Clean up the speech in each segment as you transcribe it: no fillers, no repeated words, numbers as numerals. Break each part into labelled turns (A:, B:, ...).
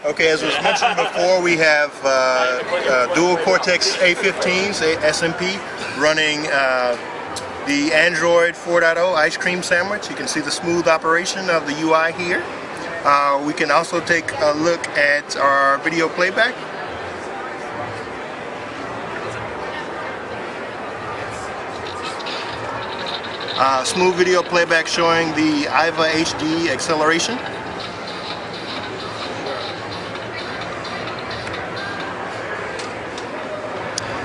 A: Okay, as was mentioned before, we have dual Cortex A15s, SMP, running the Android 4.0 ice cream sandwich. You can see the smooth operation of the UI here. We can also take a look at our video playback. Smooth video playback showing the IVA HD acceleration.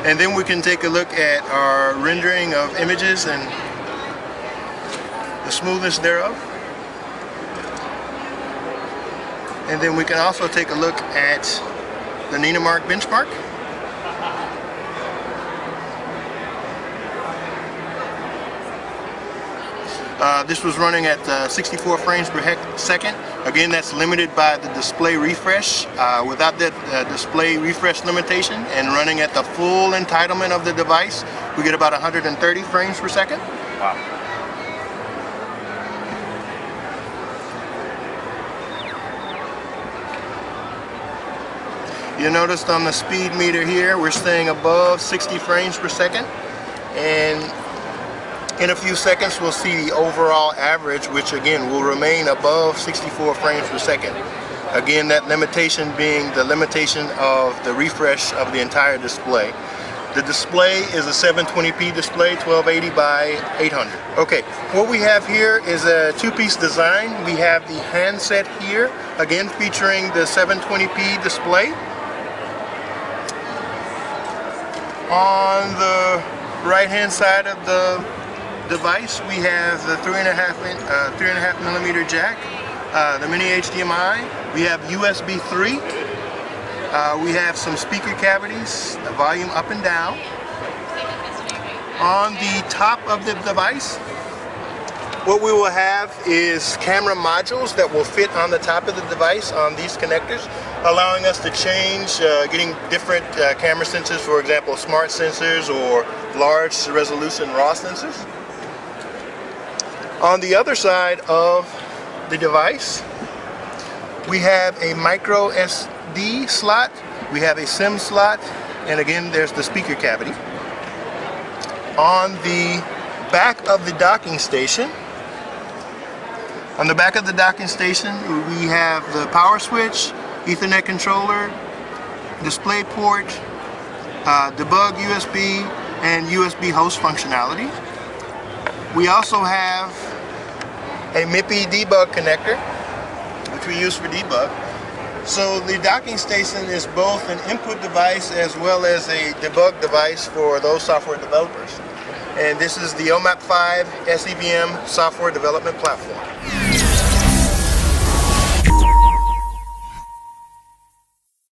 A: And then we can take a look at our rendering of images and the smoothness thereof. And then we can also take a look at the Ninamark benchmark. This was running at 64 frames per second. Again, that's limited by the display refresh. Without that display refresh limitation and running at the full entitlement of the device, we get about 130 frames per second.
B: Wow.
A: You noticed on the speed meter here, we're staying above 60 frames per second. And in a few seconds, we'll see the overall average, which again will remain above 64 frames per second. Again, that limitation being the limitation of the refresh of the entire display. The display is a 720p display, 1280 by 800. Okay, what we have here is a two-piece design. We have the handset here, again featuring the 720p display. On the right-hand side of the device, we have the 3.5 millimeter jack, the mini HDMI. We have USB 3. We have some speaker cavities, the volume up and down. On the top of the device, what we will have is camera modules that will fit on the top of the device on these connectors, allowing us to change, getting different camera sensors, for example, smart sensors or large resolution RAW sensors. On the other side of the device, we have a micro SD slot, we have a SIM slot, and again there's the speaker cavity. On the back of the docking station, we have the power switch, Ethernet controller, display port, debug USB, and USB host functionality. We also have a MIPI debug connector, which we use for debug. So the docking station is both an input device as well as a debug device for those software developers. And this is the OMAP 5 SEVM software development platform.